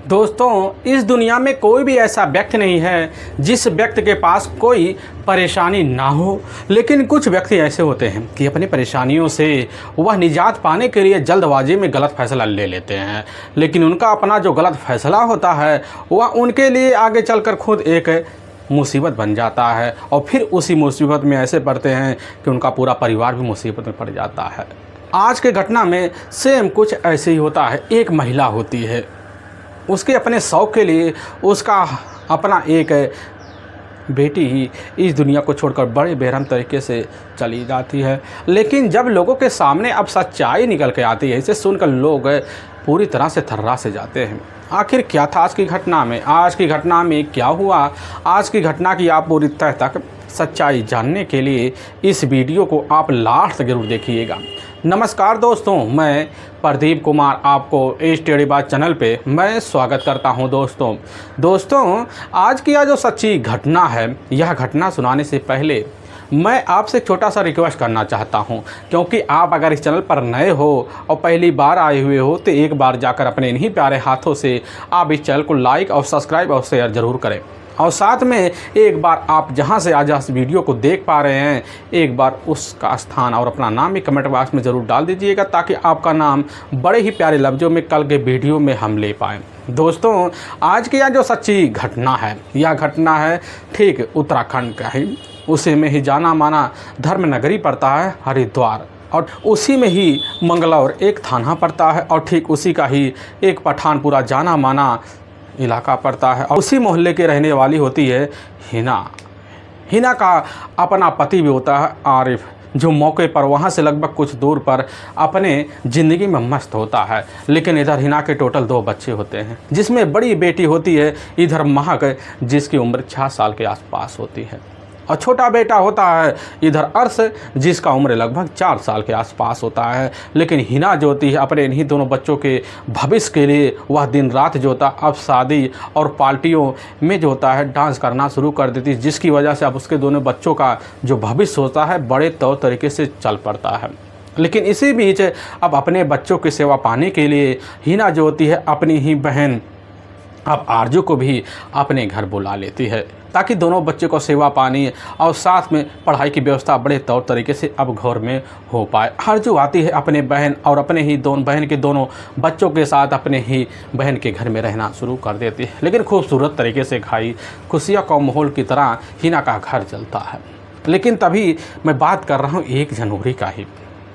दोस्तों, इस दुनिया में कोई भी ऐसा व्यक्ति नहीं है जिस व्यक्ति के पास कोई परेशानी ना हो। लेकिन कुछ व्यक्ति ऐसे होते हैं कि अपनी परेशानियों से वह निजात पाने के लिए जल्दबाजी में गलत फैसला ले लेते हैं। लेकिन उनका अपना जो गलत फैसला होता है वह उनके लिए आगे चलकर खुद एक मुसीबत बन जाता है और फिर उसी मुसीबत में ऐसे पड़ते हैं कि उनका पूरा परिवार भी मुसीबत में पड़ जाता है। आज के घटना में सेम कुछ ऐसे ही होता है। एक महिला होती है, उसके अपने शौक़ के लिए उसका अपना एक बेटी ही इस दुनिया को छोड़कर बड़े बेरहम तरीके से चली जाती है। लेकिन जब लोगों के सामने अब सच्चाई निकल के आती है, इसे सुनकर लोग पूरी तरह से थर्रा से जाते हैं। आखिर क्या था आज की घटना में? आज की घटना में क्या हुआ? आज की घटना की आप पूरी तह तक सच्चाई जानने के लिए इस वीडियो को आप लास्ट तक जरूर देखिएगा। नमस्कार दोस्तों, मैं प्रदीप कुमार आपको स्टडी बात चैनल पे मैं स्वागत करता हूं। दोस्तों, आज की यह जो सच्ची घटना है, यह घटना सुनाने से पहले मैं आपसे छोटा सा रिक्वेस्ट करना चाहता हूं, क्योंकि आप अगर इस चैनल पर नए हो और पहली बार आए हुए हो तो एक बार जाकर अपने इन्हीं प्यारे हाथों से आप इस चैनल को लाइक और सब्सक्राइब और शेयर ज़रूर करें। और साथ में एक बार आप जहां से आज इस वीडियो को देख पा रहे हैं, एक बार उसका स्थान और अपना नाम भी कमेंट बॉक्स में ज़रूर डाल दीजिएगा, ताकि आपका नाम बड़े ही प्यारे लफ्ज़ों में कल के वीडियो में हम ले पाएँ। दोस्तों, आज की यह जो सच्ची घटना है, यह घटना है ठीक उत्तराखंड का ही, उसी में ही जाना माना धर्म नगरी पड़ता है हरिद्वार, और उसी में ही मंगलौर एक थाना पड़ता है, और ठीक उसी का ही एक पठानपुरा जाना माना इलाका पड़ता है। और उसी मोहल्ले के रहने वाली होती है हिना का अपना पति भी होता है आरिफ, जो मौके पर वहाँ से लगभग कुछ दूर पर अपने ज़िंदगी में मस्त होता है। लेकिन इधर हिना के टोटल 2 बच्चे होते हैं, जिसमें बड़ी बेटी होती है इधर महक, जिसकी उम्र 6 साल के आसपास होती है, और छोटा बेटा होता है इधर अर्श, जिसका उम्र लगभग 4 साल के आसपास होता है। लेकिन हिना जो होती है अपने इन्हीं दोनों बच्चों के भविष्य के लिए वह दिन रात जो होता अब शादी और पार्टियों में जो होता है डांस करना शुरू कर देती है, जिसकी वजह से अब उसके दोनों बच्चों का जो भविष्य होता है बड़े तौर तरीके से चल पड़ता है। लेकिन इसी बीच अब अपने बच्चों की सेवा पाने के लिए हिना जो होती है अपनी ही बहन अब आरजू को भी अपने घर बुला लेती है, ताकि दोनों बच्चों को सेवा पानी और साथ में पढ़ाई की व्यवस्था बड़े तौर तरीके से अब घर में हो पाए। आरजू आती है अपने बहन और अपने ही बहन के दोनों बच्चों के साथ अपने ही बहन के घर में रहना शुरू कर देती है। लेकिन खूबसूरत तरीके से खाई खुशियाँ का माहौल की तरह हिना का घर चलता है। लेकिन तभी मैं बात कर रहा हूँ 1 जनवरी का ही।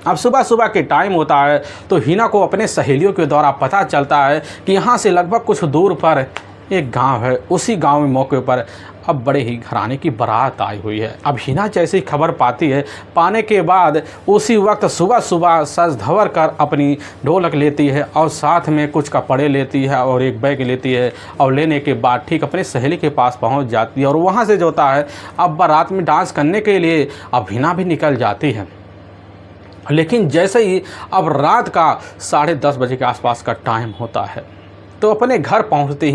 अब सुबह के टाइम होता है तो हिना को अपने सहेलियों के द्वारा पता चलता है कि यहाँ से लगभग कुछ दूर पर एक गांव है। उसी गांव में मौके पर अब बड़े ही घराने की बारात आई हुई है। अब हिना जैसी खबर पाती है, पाने के बाद उसी वक्त सुबह सज धवर कर अपनी ढोलक लेती है और साथ में कुछ कपड़े लेती है और एक बैग लेती है, और लेने के बाद ठीक अपने सहेली के पास पहुंच जाती है। और वहां से जो होता है अब बारात में डांस करने के लिए अब हिना भी निकल जाती है। लेकिन जैसे ही अब रात का 10:30 बजे के आसपास का टाइम होता है तो अपने घर पहुंचती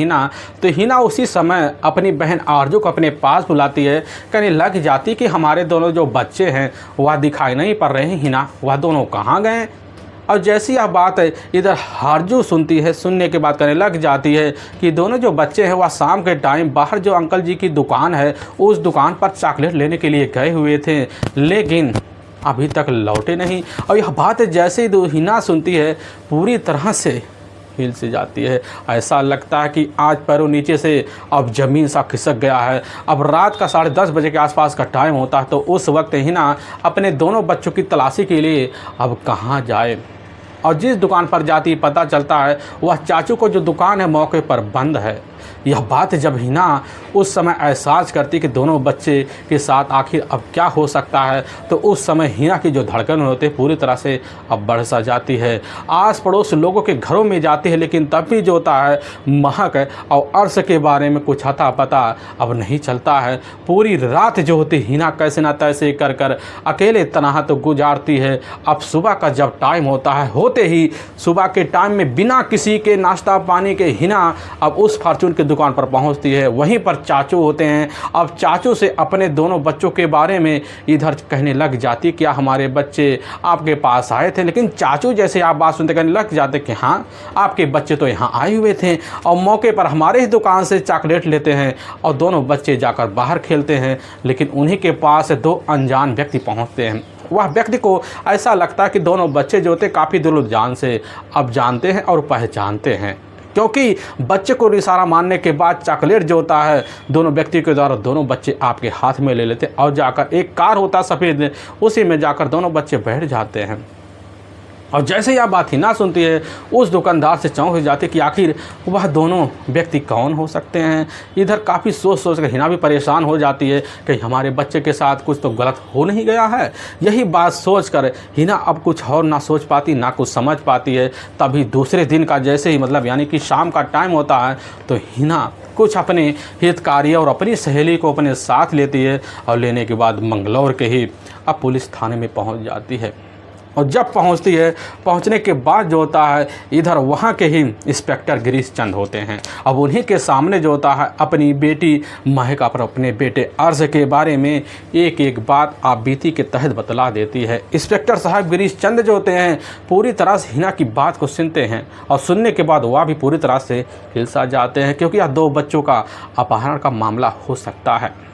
हिना उसी समय अपनी बहन आरजू को अपने पास बुलाती है। कहने लग जाती कि हमारे दोनों जो बच्चे हैं वह दिखाई नहीं पड़ रहे हैं, हिना वह दोनों कहाँ गए? और जैसी यह बात है इधर आरजू सुनती है, सुनने के बाद कहने लग जाती है कि दोनों जो बच्चे हैं वह शाम के टाइम बाहर जो अंकल जी की दुकान है उस दुकान पर चॉकलेट लेने के लिए गए हुए थे, लेकिन अभी तक लौटे नहीं। और यह बात जैसे ही हिना सुनती है पूरी तरह से हिल से जाती है। ऐसा लगता है कि आज पैरों नीचे से अब ज़मीन सा खिसक गया है। अब रात का 10:30 बजे के आसपास का टाइम होता है तो उस वक्त हिना अपने दोनों बच्चों की तलाशी के लिए अब कहाँ जाए, और जिस दुकान पर जाती पता चलता है वह चाचू को जो दुकान है मौके पर बंद है। यह बात जब हिना उस समय एहसास करती कि दोनों बच्चे के साथ आखिर अब क्या हो सकता है, तो उस समय हिना की जो धड़कन होती है पूरी तरह से अब बढ़ सा जाती है। आस पड़ोस लोगों के घरों में जाती है, लेकिन तब भी जो होता है महक और अर्श के बारे में कुछ अता पता अब नहीं चलता है। पूरी रात जो होती हिना कैसे ना तैसे कर अकेले तनहा तो गुजारती है। अब सुबह का जब टाइम होता है होते ही सुबह के टाइम में बिना किसी के नाश्ता पानी के हिना अब उस फार्चून की दुकान पर पहुंचती है। वहीं पर चाचू होते हैं। अब चाचू से अपने दोनों बच्चों के बारे में इधर कहने लग जाती, क्या हमारे बच्चे आपके पास आए थे? लेकिन चाचू जैसे आप बात सुनते कहने लग जाते कि हाँ, आपके बच्चे तो यहाँ आए हुए थे और मौके पर हमारे ही दुकान से चॉकलेट लेते हैं और दोनों बच्चे जाकर बाहर खेलते हैं। लेकिन उन्हीं के पास दो अनजान व्यक्ति पहुँचते हैं। वह व्यक्ति को ऐसा लगता है कि दोनों बच्चे जो होते काफ़ी दिलो जान से अब जानते हैं और पहचानते हैं, क्योंकि बच्चे को इशारा मानने के बाद चॉकलेट जो होता है दोनों व्यक्ति के द्वारा दोनों बच्चे आपके हाथ में ले लेते और जाकर एक कार होता सफ़ेद, उसी में जाकर दोनों बच्चे बैठ जाते हैं। और जैसे यह बात हिना सुनती है उस दुकानदार से चौंक जाती कि आखिर वह दोनों व्यक्ति कौन हो सकते हैं। इधर काफ़ी सोच कर हिना भी परेशान हो जाती है कि हमारे बच्चे के साथ कुछ तो गलत हो नहीं गया है। यही बात सोचकर हिना अब कुछ और ना सोच पाती ना कुछ समझ पाती है। तभी दूसरे दिन का जैसे ही मतलब यानी कि शाम का टाइम होता है तो हिना कुछ अपने हितकारी और अपनी सहेली को अपने साथ लेती है और लेने के बाद मंगलौर के ही अब पुलिस थाने में पहुंच जाती है। और जब पहुंचती है, पहुंचने के बाद जो होता है इधर वहां के ही इंस्पेक्टर गिरीश चंद होते हैं। अब उन्हीं के सामने जो होता है अपनी बेटी महक पर अपने बेटे अर्ज के बारे में एक एक बात आप बीती के तहत बतला देती है। इंस्पेक्टर साहब गिरीश चंद जो होते हैं पूरी तरह से हिना की बात को सुनते हैं और सुनने के बाद वह भी पूरी तरह से हिलसा जाते हैं, क्योंकि यह दो बच्चों का अपहरण का मामला हो सकता है।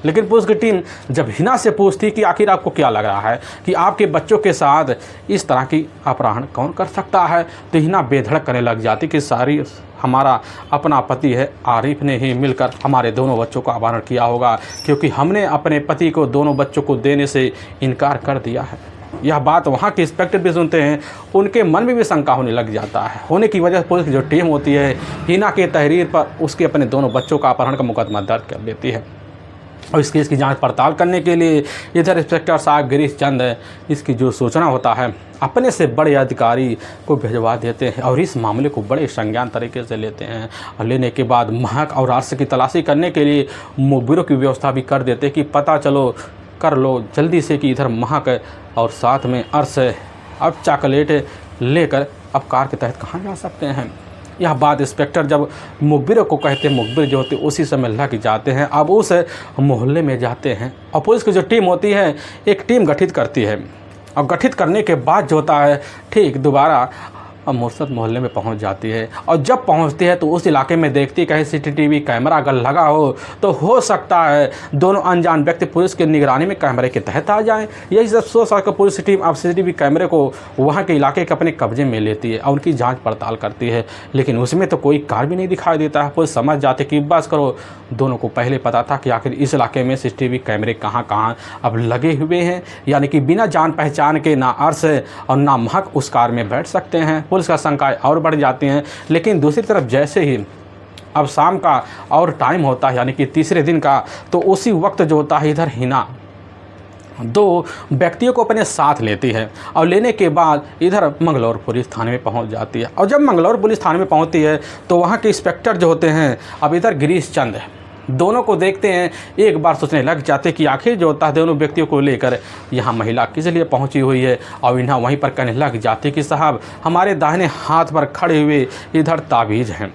लेकिन पुलिस की टीम जब हिना से पूछती कि आखिर आपको क्या लग रहा है कि आपके बच्चों के साथ इस तरह की अपहरण कौन कर सकता है, तो हिना बेधड़क करने लग जाती कि सारी हमारा अपना पति है आरिफ ने ही मिलकर हमारे दोनों बच्चों का अपहरण किया होगा, क्योंकि हमने अपने पति को दोनों बच्चों को देने से इनकार कर दिया है। यह बात वहाँ के इंस्पेक्टर भी सुनते हैं, उनके मन में भी शंका होने लग जाता है। होने की वजह से पुलिस की जो टीम होती है हिना के तहरीर पर उसके अपने दोनों बच्चों का अपहरण का मुकदमा दर्ज कर देती है। और इस केस की जांच पड़ताल करने के लिए इधर इंस्पेक्टर साहब गिरीश चंद इसकी जो सूचना होता है अपने से बड़े अधिकारी को भिजवा देते हैं और इस मामले को बड़े संज्ञान तरीके से लेते हैं। और लेने के बाद महक और अर्श की तलाशी करने के लिए मुखबिरों की व्यवस्था भी कर देते कि पता कर लो जल्दी से कि इधर महक और साथ में अर्श अब चॉकलेट लेकर अब कार के तहत कहाँ जा सकते हैं। यह बात इंस्पेक्टर जब मुखबिरों को कहते हैं, मुखबिर जो होते उसी समय लग जाते हैं। अब उस मोहल्ले में जाते हैं और पुलिस की जो टीम होती है एक टीम गठित करती है और गठित करने के बाद जो होता है ठीक दोबारा मुर्शद मोहल्ले में पहुंच जाती है। और जब पहुंचती है तो उस इलाके में देखती कहीं सीसीटीवी कैमरा अगर लगा हो तो हो सकता है दोनों अनजान व्यक्ति पुलिस की निगरानी में कैमरे के तहत आ जाएं। यही सब सोच कर पुलिस टीम अब सीसीटीवी कैमरे को वहां के इलाके के अपने कब्जे में लेती है और उनकी जाँच पड़ताल करती है। लेकिन उसमें तो कोई कार भी नहीं दिखाई देता है। पुलिस समझ जाती कि बस करो, दोनों को पहले पता था कि आखिर इस इलाके में सीसीटीवी कैमरे कहाँ अब लगे हुए हैं, यानी कि बिना जान पहचान के ना अर्श और ना महक उस कार में बैठ सकते हैं। पुलिस का शंकाएं और बढ़ जाती हैं। लेकिन दूसरी तरफ जैसे ही अब शाम का और टाइम होता है यानी कि तीसरे दिन का, तो उसी वक्त जो होता है इधर हिना दो व्यक्तियों को अपने साथ लेती है और लेने के बाद इधर मंगलौर पुलिस थाने में पहुंच जाती है। और जब मंगलौर पुलिस थाने में पहुंचती है तो वहां के इंस्पेक्टर जो होते हैं अब इधर गिरीश चंद दोनों को देखते हैं, एक बार सोचने लग जाते कि आखिर जो होता है दोनों व्यक्तियों को लेकर यहाँ महिला किस लिए पहुँची हुई है। और इन्हें वहीं पर कहने लग जाते कि साहब हमारे दाहिने हाथ पर खड़े हुए इधर ताबीज़ हैं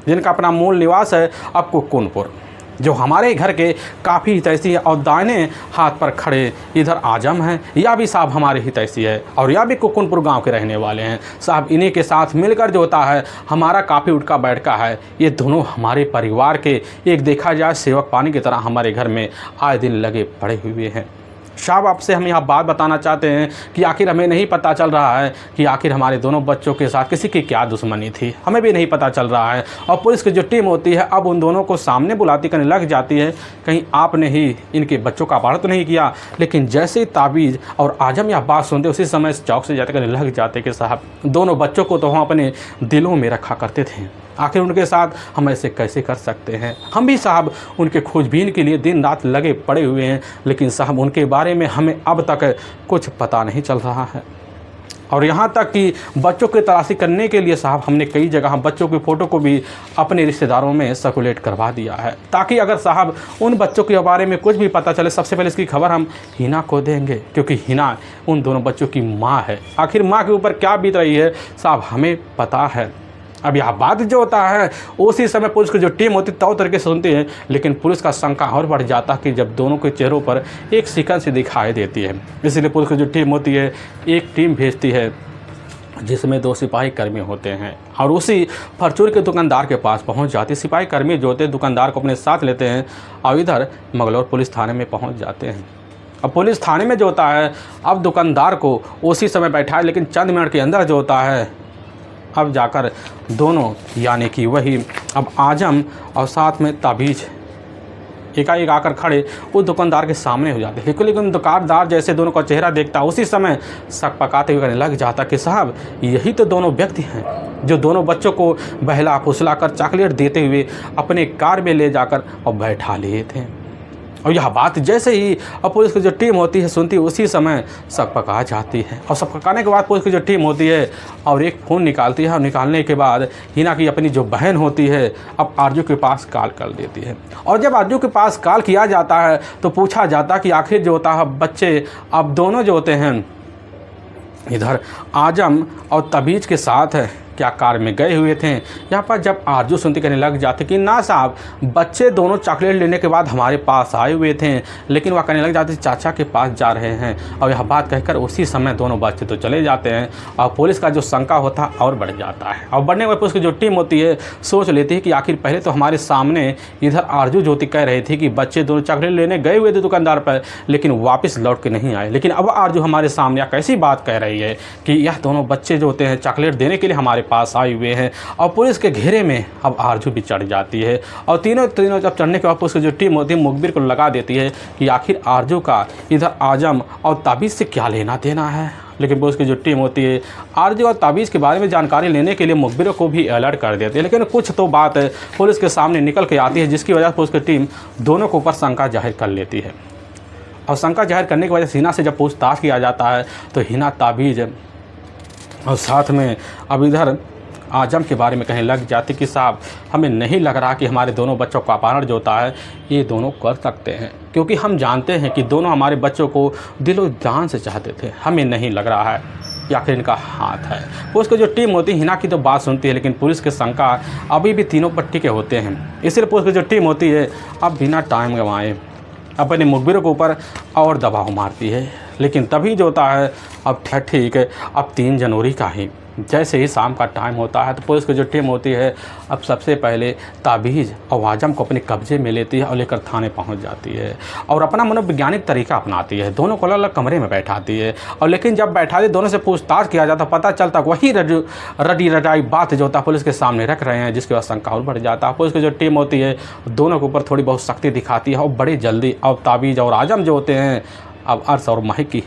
जिनका अपना मूल निवास है अब कुक्कुनपुर, जो हमारे घर के काफ़ी हितैषी है। और दाहिने हाथ पर खड़े इधर आजम हैं, यह भी साहब हमारे हितैषी है और यह भी कुक्कुनपुर गांव के रहने वाले हैं साहब। इन्हीं के साथ मिलकर जो होता है हमारा काफ़ी उठका बैठका है। ये दोनों हमारे परिवार के एक देखा जाए सेवक पानी की तरह हमारे घर में आए दिन लगे पड़े हुए हैं। साहब आपसे हम यहाँ बात बताना चाहते हैं कि आखिर हमें नहीं पता चल रहा है कि आखिर हमारे दोनों बच्चों के साथ किसी की क्या दुश्मनी थी, हमें भी नहीं पता चल रहा है। और पुलिस की जो टीम होती है अब उन दोनों को सामने बुलाती करने लग जाती है, कहीं आपने ही इनके बच्चों का अपहरण तो नहीं किया। लेकिन जैसे ही ताबीज़ और आजम यह बात सुनते उसी समय चौक से जाते करने लग जाते कि साहब दोनों बच्चों को तो हम अपने दिलों में रखा करते थे, आखिर उनके साथ हम ऐसे कैसे कर सकते हैं। हम भी साहब उनके खोजबीन के लिए दिन रात लगे पड़े हुए हैं, लेकिन साहब उनके बारे में हमें अब तक कुछ पता नहीं चल रहा है। और यहाँ तक कि बच्चों की तलाशी करने के लिए साहब हमने कई जगह बच्चों की फ़ोटो को भी अपने रिश्तेदारों में सर्कुलेट करवा दिया है, ताकि अगर साहब उन बच्चों के बारे में कुछ भी पता चले सबसे पहले इसकी खबर हम हिना को देंगे, क्योंकि हिना उन दोनों बच्चों की माँ है। आखिर माँ के ऊपर क्या बीत रही है साहब हमें पता है। अब यह बात जो होता है उसी समय पुलिस की जो टीम होती है तौ तरीके से सुनती है, लेकिन पुलिस का शंका और बढ़ जाता है कि जब दोनों के चेहरों पर एक शिकन सी दिखाई देती है। इसलिए पुलिस की जो टीम होती है एक टीम भेजती है जिसमें 2 सिपाही कर्मी होते हैं और उसी फॉर्चून के दुकानदार के पास पहुंच जाती है। सिपाही कर्मी जो होते हैं दुकानदार को अपने साथ लेते हैं और इधर मंगलौर पुलिस थाने में पहुँच जाते हैं। अब पुलिस थाने में जो होता है अब दुकानदार को उसी समय बैठा है, लेकिन चंद मिनट के अंदर जो होता है अब जाकर दोनों यानी कि वही अब आजम और साथ में ताबीज एकाएक आकर खड़े उस दुकानदार के सामने हो जाते हैं। लेकिन दुकानदार जैसे दोनों का चेहरा देखता उसी समय शक पकाते हुए कहने लग जाता कि साहब यही तो दोनों व्यक्ति हैं जो दोनों बच्चों को बहला फुसला कर चॉकलेट देते हुए अपने कार में ले जाकर और बैठा लिए थे। और यह बात जैसे ही अब पुलिस की जो टीम होती है सुनती है उसी समय शक पका जाती है। और शक पकाने के बाद पुलिस की जो टीम होती है और एक फ़ोन निकालती है और निकालने के बाद हिना की अपनी जो बहन होती है अब आरजू के पास कॉल कर देती है। और जब आरजू के पास कॉल किया जाता है तो पूछा जाता कि आखिर जो होता है बच्चे अब दोनों जो होते हैं इधर आजम और तबीज के साथ है क्या कार में गए हुए थे। यहाँ पर जब आरजू सुनती कहने लग जाते कि ना साहब बच्चे दोनों चॉकलेट लेने के बाद हमारे पास आए हुए थे, लेकिन वह कहने लग जाते चाचा के पास जा रहे हैं। और यह बात कहकर उसी समय दोनों बच्चे तो चले जाते हैं और पुलिस का जो शंका होता है और बढ़ जाता है। और बढ़ने के बाद पुलिस की जो टीम होती है सोच लेती है कि आखिर पहले तो हमारे सामने इधर आरजू ज्योति कह रही थी कि बच्चे दोनों चॉकलेट लेने गए हुए थे दुकानदार पर, लेकिन वापस लौट के नहीं आए। लेकिन अब आरजू हमारे सामने कैसी बात कह रही है कि यह दोनों बच्चे जो होते हैं चॉकलेट देने के लिए हमारे पास आए हुए हैं। और पुलिस के घेरे में अब आरजू भी चढ़ जाती है और तीनों जब चढ़ने के बाद पुलिस की जो टीम होती है मुखबिर को लगा देती है कि आखिर आरजू का इधर आजम और ताबीज से क्या लेना देना है। लेकिन पुलिस की जो टीम होती है आरजू और ताबीज़ के बारे में जानकारी लेने के लिए मुखबिरों को भी अलर्ट कर देती है। लेकिन कुछ तो बात पुलिस के सामने निकल के आती है जिसकी वजह से पुलिस की टीम दोनों के ऊपर शंका जाहिर कर लेती है। और शंका जाहिर करने की वजह से हिना से जब पूछताछ किया जाता है तो हिना ताबीज़ और साथ में अब इधर आजम के बारे में कहने लग जाती कि साहब हमें नहीं लग रहा कि हमारे दोनों बच्चों का अपहरण जो होता है ये दोनों कर सकते हैं, क्योंकि हम जानते हैं कि दोनों हमारे बच्चों को दिलो जान से चाहते थे। हमें नहीं लग रहा है या फिर इनका हाथ है। पुलिस की जो टीम होती है हिना की तो बात सुनती है, लेकिन पुलिस के शंका अभी भी तीनों पर टिके होते हैं। इसलिए पुलिस की जो टीम होती है अब बिना टाइम गंवाए अपने मुखबिरों के ऊपर और दबाव मारती है। लेकिन तभी जो होता है अब ठीक है अब 3 जनवरी का ही जैसे ही शाम का टाइम होता है तो पुलिस की जो टीम होती है अब सबसे पहले ताबीज़ और आजम को अपने कब्जे में लेती है और लेकर थाने पहुंच जाती है और अपना मनोवैज्ञानिक तरीका अपनाती है। दोनों को अलग अलग कमरे में बैठाती है और लेकिन जब बैठाती दोनों से पूछताछ किया जाता पता चलता वही रटी रटाई बात जो होता है पुलिस के सामने रख रहे हैं, जिसके बाद शंका और बढ़ जाता है। पुलिस की जो टीम होती है दोनों के ऊपर थोड़ी बहुत सख्ती दिखाती है और बड़ी जल्दी अब ताबीज़ और आजम जो होते हैं अब अर्श और महक की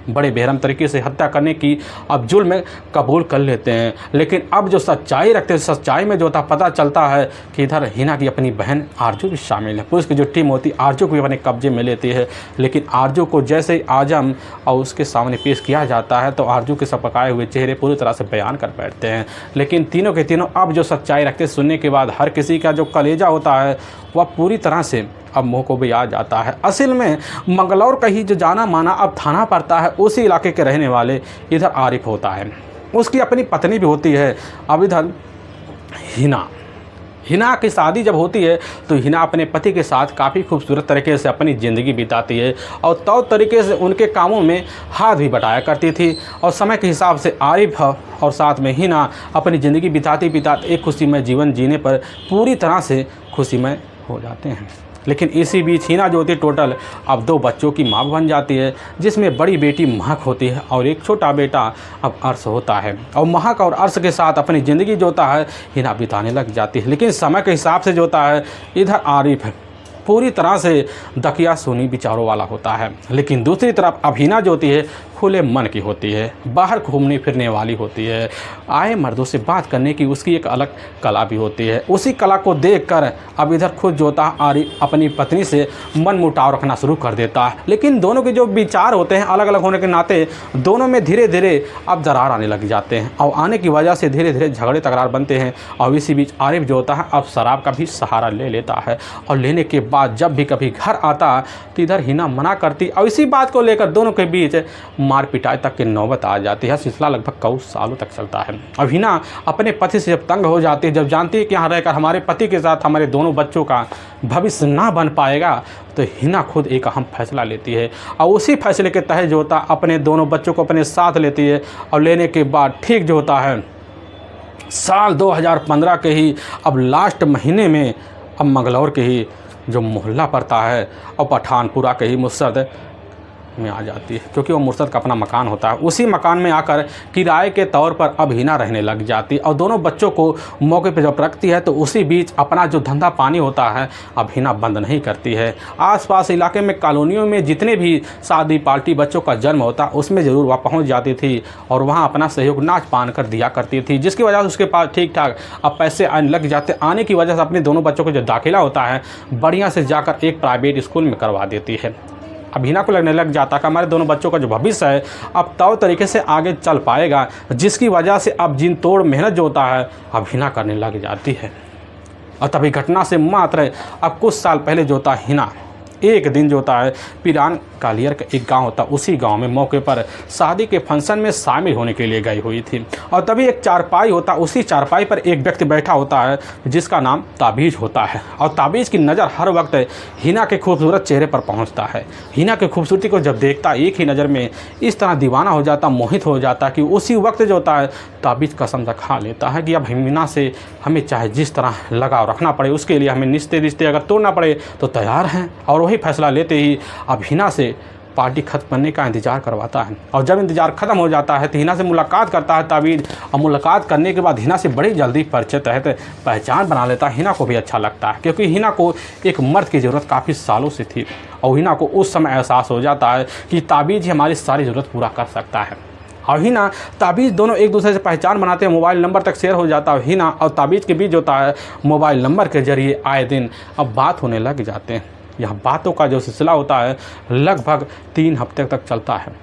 बड़े बेरहम तरीके से हत्या करने की अब जुल्म कबूल कर लेते हैं। लेकिन अब जो सच्चाई रखते हैं सच्चाई में जो होता पता चलता है कि इधर हिना की अपनी बहन आरजू भी शामिल है। पुलिस की जो टीम होती है आरजू को भी अपने कब्जे में लेती है, लेकिन आरजू को जैसे ही आजम और उसके सामने पेश किया जाता है तो आरजू के सपकाए हुए चेहरे पूरी तरह से बयान कर बैठते हैं। लेकिन तीनों के तीनों अब जो सच्चाई रखते सुनने के बाद हर किसी का जो कलेजा होता है वह पूरी तरह से अब मुँह को भी आ जाता है। असल में मंगलौर का ही जो जाना माना अब थाना पड़ता है उसी इलाके के रहने वाले इधर आरिफ होता है, उसकी अपनी पत्नी भी होती है। अब इधर हिना की शादी जब होती है तो हिना अपने पति के साथ काफ़ी खूबसूरत तरीके से अपनी ज़िंदगी बिताती है और तौ तरीके से उनके कामों में हाथ भी बटाया करती थी। और समय के हिसाब से आरिफ और साथ में हिना अपनी ज़िंदगी बिताते एक खुशीमय जीवन जीने पर पूरी तरह से खुशीमय हो जाते हैं। लेकिन इसी बीच हिना जो होती है टोटल अब 2 बच्चों की माँ बन जाती है, जिसमें बड़ी बेटी महक होती है और एक छोटा बेटा अब अर्श होता है। और महक और अर्श के साथ अपनी ज़िंदगी जो होता है हिना बिताने लग जाती है। लेकिन समय के हिसाब से जो होता है इधर आरिफ पूरी तरह से दकिया सुनी विचारों वाला होता है। लेकिन दूसरी तरफ अभिना जो होती है खुले मन की होती है, बाहर घूमने फिरने वाली होती है, आए मर्दों से बात करने की उसकी एक अलग कला भी होती है। उसी कला को देखकर अब इधर खुद जो होता है आरिफ अपनी पत्नी से मन मुटाव रखना शुरू कर देता है। लेकिन दोनों के जो विचार होते हैं अलग अलग होने के नाते दोनों में धीरे धीरे अब दरार आने लग जाते हैं और आने की वजह से धीरे धीरे झगड़े तकरार बनते हैं। और इसी बीच आरिफ जो होता है अब शराब का भी सहारा ले लेता है और लेने के बाद जब भी कभी घर आता तो इधर हिना मना करती और इसी बात को लेकर दोनों के बीच मार पिटाई तक की नौबत आ जाती है। सिलसिला लगभग कई सालों तक चलता है। अब हिना अपने पति से जब तंग हो जाती है, जब जानती है कि यहाँ रहकर हमारे पति के साथ हमारे दोनों बच्चों का भविष्य ना बन पाएगा, तो हिना खुद एक अहम फैसला लेती है और उसी फैसले के तहत जो होता अपने दोनों बच्चों को अपने साथ लेती है। और लेने के बाद ठीक जो होता है साल 2015 के ही अब लास्ट महीने में अब मंगलौर के ही जो मोहल्ला पड़ता है और पठानपुरा के ही मुर्शद में आ जाती है, क्योंकि वो मुर्शद का अपना मकान होता है। उसी मकान में आकर किराए के तौर पर अब हिना रहने लग जाती है और दोनों बच्चों को मौके पर जब रखती है तो उसी बीच अपना जो धंधा पानी होता है अब हिना बंद नहीं करती है। आसपास इलाके में कॉलोनियों में जितने भी शादी पार्टी बच्चों का जन्म होता उसमें ज़रूर वह पहुँच जाती थी और वहाँ अपना सहयोग नाच पान कर दिया करती थी, जिसकी वजह से उसके पास ठीक ठाक अब पैसे आने लग जाते। आने की वजह से अपने दोनों बच्चों को जो दाखिला होता है बढ़िया से जाकर एक प्राइवेट स्कूल में करवा देती है। अब हिना को लगने लग जाता कि हमारे दोनों बच्चों का जो भविष्य है अब तौर तरीके से आगे चल पाएगा, जिसकी वजह से अब जिन तोड़ मेहनत जो होता है अब हिना करने लग जाती है। और तभी घटना से मात्र अब कुछ साल पहले जो होता है हिना एक दिन जो होता है पिरान कालियर का एक गांव होता उसी गांव में मौके पर शादी के फंक्शन में शामिल होने के लिए गई हुई थी। और तभी एक चारपाई होता, उसी चारपाई पर एक व्यक्ति बैठा होता है जिसका नाम ताबीज़ होता है और ताबीज़ की नज़र हर वक्त हिना के खूबसूरत चेहरे पर पहुंचता है। हिना की खूबसूरती को जब देखता एक ही नज़र में इस तरह दीवाना हो जाता, मोहित हो जाता कि उसी वक्त जो होता है ताबीज़ कसम खा लेता है कि अब हिना से हमें चाहे जिस तरह लगाव रखना पड़े, उसके लिए हमें रिश्ते अगर तोड़ना पड़े तो तैयार हैं। और वही फैसला लेते ही अब हिना से पार्टी खत्म करने का इंतज़ार करवाता है। और जब इंतज़ार ख़त्म हो जाता है तो हिना से मुलाकात करता है ताबीज़ और मुलाकात करने के बाद हिना से बड़ी जल्दी परिचय तहत पहचान बना लेता है। हिना को भी अच्छा लगता है क्योंकि हिना को एक मर्द की ज़रूरत काफ़ी सालों से थी और हिना को उस समय एहसास हो जाता है कि ताबीज़ ही हमारी सारी ज़रूरत पूरा कर सकता है। और हिना ताबीज़ दोनों एक दूसरे से पहचान बनाते हैं, मोबाइल नंबर तक शेयर हो जाता है। हिना और ताबीज़ के बीच होता है मोबाइल नंबर के जरिए आए दिन अब बात होने लग जाते हैं। यह बातों का जो सिलसिला होता है लगभग 3 हफ्ते तक चलता है।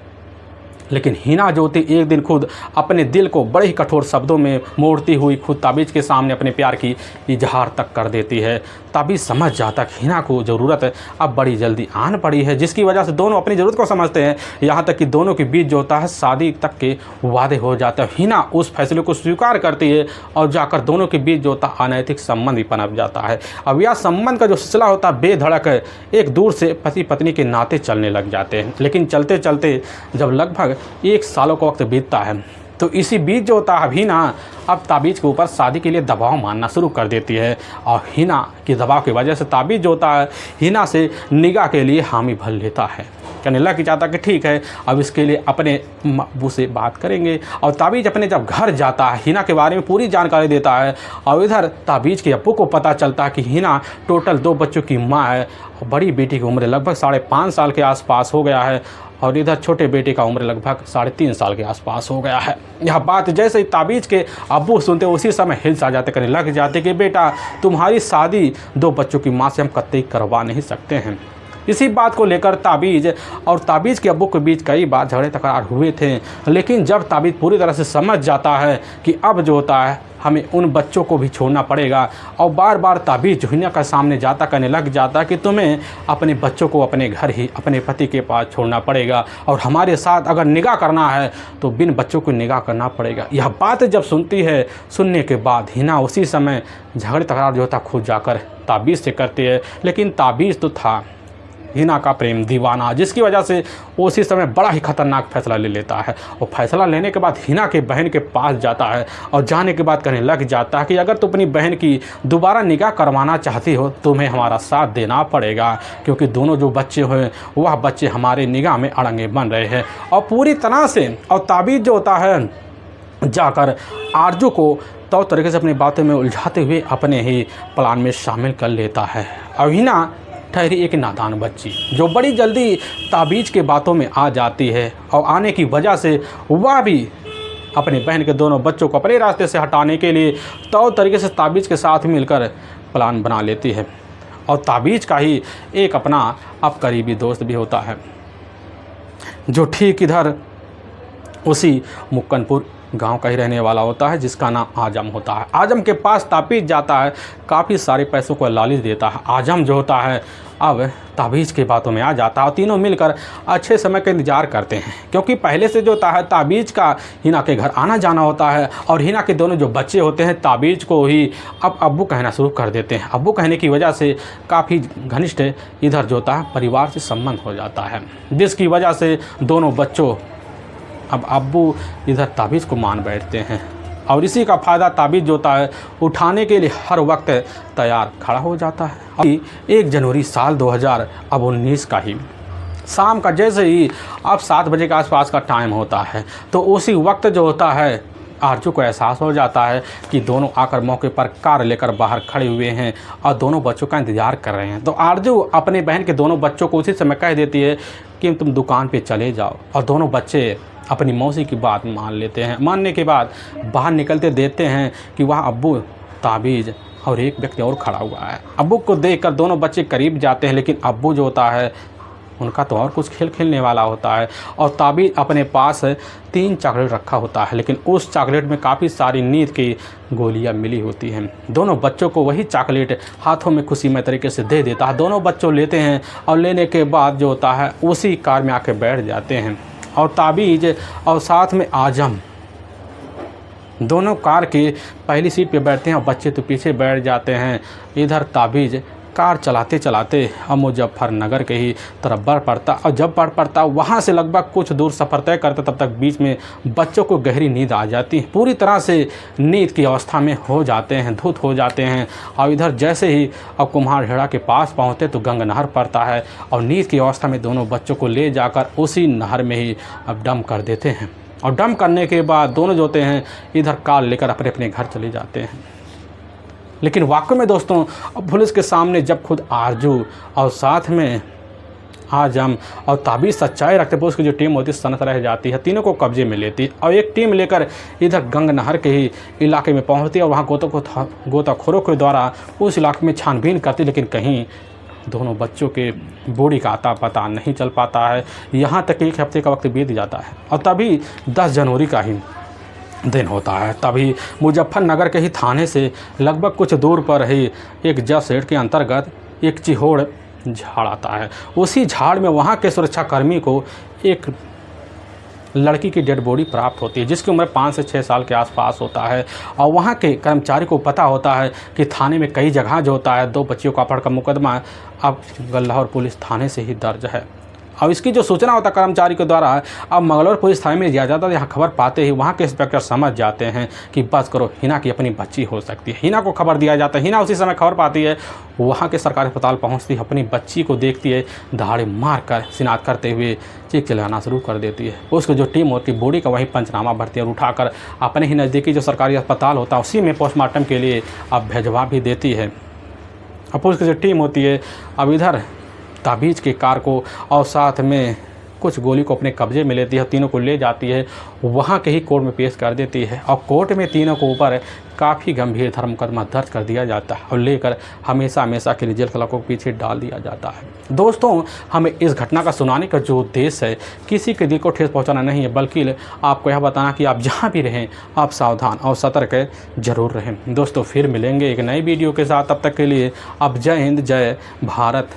लेकिन हिना जो होती एक दिन खुद अपने दिल को बड़े ही कठोर शब्दों में मोड़ती हुई खुद ताबीज़ के सामने अपने प्यार की इजहार तक कर देती है। ताबीज़ समझ जाता कि हिना को ज़रूरत अब बड़ी जल्दी आन पड़ी है, जिसकी वजह से दोनों अपनी ज़रूरत को समझते हैं। यहाँ तक कि दोनों के बीच जो होता है शादी तक के वादे हो जाते हैं। हिना उस फैसले को स्वीकार करती है और जाकर दोनों के बीच जो होता है अनैतिक संबंध भी पनप जाता है। अब यह संबंध का जो सिलसिला होता है बेधड़क एक दूर से पति पत्नी के नाते चलने लग जाते हैं। लेकिन चलते चलते जब लगभग 1 सालों का वक्त बीतता है तो इसी बीच जो होता है हिना अब ताबीज़ के ऊपर शादी के लिए दबाव मानना शुरू कर देती है। और हिना के दबाव की वजह से ताबीज़ जो होता है हिना से निगाह के लिए हामी भर लेता है। कहने लग जाता कि ठीक है अब इसके लिए अपने अब्बू से बात करेंगे। और ताबीज़ अपने जब घर जाता है हिना के बारे में पूरी जानकारी देता है और इधर ताबीज़ के अब्बू को पता चलता है कि हिना टोटल 2 बच्चों की माँ है। बड़ी बेटी की उम्र लगभग 5.5 साल के आसपास हो गया है और इधर छोटे बेटे का उम्र लगभग 3.5 साल के आसपास हो गया है। यह बात जैसे ही ताबीज़ के अब्बू सुनते उसी समय हिल्स आ जाते, करने लग जाते कि बेटा तुम्हारी शादी 2 बच्चों की माँ से हम कतई करवा नहीं सकते हैं। इसी बात को लेकर ताबीज़ और ताबीज़ के अब्बू के बीच कई बार झगड़े तकरार हुए थे। लेकिन जब ताबीज़ पूरी तरह से समझ जाता है कि अब जो होता है हमें उन बच्चों को भी छोड़ना पड़ेगा और बार बार ताबीज़ हिना के सामने जाता कहने लग जाता कि तुम्हें अपने बच्चों को अपने घर ही अपने पति के पास छोड़ना पड़ेगा और हमारे साथ अगर निगाह करना है तो बिन बच्चों को निगाह करना पड़ेगा। यह बात जब सुनती है, सुनने के बाद हिना उसी समय झगड़े तकरार जो होता खुद जाकर ताबीज़ से करती है। लेकिन ताबीज़ तो था हिना का प्रेम दीवाना, जिसकी वजह से वो उसी समय बड़ा ही खतरनाक फैसला ले लेता है। और फैसला लेने के बाद हिना के बहन के पास जाता है और जाने के बाद कहने लग जाता है कि अगर तुम अपनी बहन की दोबारा निकाह करवाना चाहती हो तुम्हें हमारा साथ देना पड़ेगा, क्योंकि दोनों जो बच्चे हैं वह बच्चे हमारे निगाह में अड़ंगे बन रहे हैं। और पूरी तरह से और ताबीज़ जो होता है जाकर आरजू को तो तरीके से अपनी बातों में उलझाते हुए अपने ही प्लान में शामिल कर लेता है। और हिना ठहरी एक नादान बच्ची जो बड़ी जल्दी ताबीज़ के बातों में आ जाती है और आने की वजह से वह भी अपने बहन के दोनों बच्चों को अपने रास्ते से हटाने के लिए तो तरीके से ताबीज़ के साथ मिलकर प्लान बना लेती है। और ताबीज़ का ही एक अपना अब करीबी दोस्त भी होता है जो ठीक इधर उसी मुक्कनपुर गांव का ही रहने वाला होता है, जिसका नाम आजम होता है। आजम के पास ताबीज़ जाता है, काफ़ी सारे पैसों को लालच देता है। आजम जो होता है अब ताबीज़ की बातों में आ जाता है और तीनों मिलकर अच्छे समय का इंतज़ार करते हैं, क्योंकि पहले से जो होता है ताबीज़ का हिना के घर आना जाना होता है और हिना के दोनों जो बच्चे होते हैं ताबीज़ को ही अब अब्बू कहना शुरू कर देते हैं। अब्बू कहने की वजह से काफ़ी घनिष्ठ इधर जो होता है परिवार से संबंध हो जाता है, जिसकी वजह से दोनों बच्चों अब अब्बू इधर ताबीज़ को मान बैठते हैं और इसी का फ़ायदा ताबीज़ जो होता है उठाने के लिए हर वक्त तैयार खड़ा हो जाता है। अभी 1 जनवरी साल 2019 का ही शाम का जैसे ही अब 7 बजे के आसपास का टाइम होता है तो उसी वक्त जो होता है आरजू को एहसास हो जाता है कि दोनों आकर मौके पर कार लेकर बाहर खड़े हुए हैं और दोनों बच्चों का इंतज़ार कर रहे हैं। तो आरजू अपने बहन के दोनों बच्चों को उसी समय कह देती है कि तुम दुकान पे चले जाओ, और दोनों बच्चे अपनी मौसी की बात मान लेते हैं। मानने के बाद बाहर निकलते देखते हैं कि वहाँ अब्बू, ताबीज़ और एक व्यक्ति और खड़ा हुआ है। अब्बू को देखकर दोनों बच्चे करीब जाते हैं, लेकिन अब्बू जो होता है उनका तो और कुछ खेल खेलने वाला होता है और ताबीज़ अपने पास 3 चॉकलेट रखा होता है, लेकिन उस चॉकलेट में काफ़ी सारी नींद की गोलियां मिली होती हैं। दोनों बच्चों को वही चॉकलेट हाथों में खुशीमय तरीके से दे देता है। दोनों बच्चों लेते हैं और लेने के बाद जो होता है उसी कार में आके बैठ जाते हैं और ताबीज़ और साथ में आजम दोनों कार की पहली सीट पे बैठते हैं और बच्चे तो पीछे बैठ जाते हैं। इधर ताबीज़ कार चलाते चलाते अब मुजफ्फरनगर के ही तरफ बढ़ पड़ता और जब बढ़ पड़ता वहाँ से लगभग कुछ दूर सफ़र तय करता, तब तक बीच में बच्चों को गहरी नींद आ जाती है। पूरी तरह से नींद की अवस्था में हो जाते हैं, धुत हो जाते हैं। और इधर जैसे ही अब कुम्हारखेड़ा के पास पहुँचते तो गंगा नहर पड़ता है और नींद की अवस्था में दोनों बच्चों को ले जाकर उसी नहर में ही अब डम कर देते हैं। और डम करने के बाद दोनों जो होते हैं इधर कार लेकर अपने अपने घर चले जाते हैं। लेकिन वाकई में दोस्तों अब पुलिस के सामने जब खुद आरजू और साथ में आजम और ताबीज़ सच्चाई रखते पुलिस की जो टीम होती है सनत रह जाती है, तीनों को कब्जे में लेती है और एक टीम लेकर इधर गंगा नहर के ही इलाके में पहुंचती है और वहां गोताखोरों के द्वारा उस इलाके में छानबीन करती, लेकिन कहीं दोनों बच्चों के बॉडी का अता पता नहीं चल पाता है। यहाँ तक 1 हफ्ते का वक्त बीत जाता है और तभी 10 जनवरी का ही दिन होता है। तभी मुजफ्फरनगर के ही थाने से लगभग कुछ दूर पर ही एक जज सेठ के अंतर्गत एक चिहोड़ झाड़ आता है। उसी झाड़ में वहाँ के सुरक्षाकर्मी को एक लड़की की डेड बॉडी प्राप्त होती है, जिसकी उम्र 5 से 6 साल के आसपास होता है। और वहाँ के कर्मचारी को पता होता है कि थाने में कई जगह जो होता है 2 बच्चियों का अपहरण का मुकदमा अब गल्लाहौर पुलिस थाने से ही दर्ज है। और इसकी जो सूचना होता है कर्मचारी के द्वारा अब मंगलौर पुलिस थाने में दिया जाता है। यहाँ खबर पाते ही वहाँ के इंस्पेक्टर समझ जाते हैं कि बस करो, हिना की अपनी बच्ची हो सकती है। हिना को खबर दिया जाता है। हिना उसी समय खबर पाती है, वहाँ के सरकारी अस्पताल पहुँचती है, अपनी बच्ची को देखती है, दहाड़े मार कर सिनात करते हुए चीख चिल्लाना शुरू कर देती है। उसकी जो टीम होती है बॉडी का वहीं पंचनामा भरती है और उठाकर अपने ही नज़दीकी जो सरकारी अस्पताल होता है उसी में पोस्टमार्टम के लिए अब भेजवा भी देती है। अब पुलिस की जो टीम होती है अब इधर ताबीज़ के कार को और साथ में कुछ गोली को अपने कब्जे में लेती है, तीनों को ले जाती है, वहाँ के ही कोर्ट में पेश कर देती है और कोर्ट में तीनों को ऊपर काफ़ी गंभीर धर्म मुकदमा दर्ज कर दिया जाता है और लेकर हमेशा हमेशा के लिए जेल सलाखों के पीछे डाल दिया जाता है। दोस्तों, हमें इस घटना का सुनाने का जो उद्देश्य है किसी के दिल को ठेस पहुँचाना नहीं है, बल्कि आपको यह बताना कि आप जहाँ भी रहें आप सावधान और सतर्क जरूर रहें। दोस्तों, फिर मिलेंगे एक नई वीडियो के साथ, तब तक के लिए आप जय हिंद, जय भारत।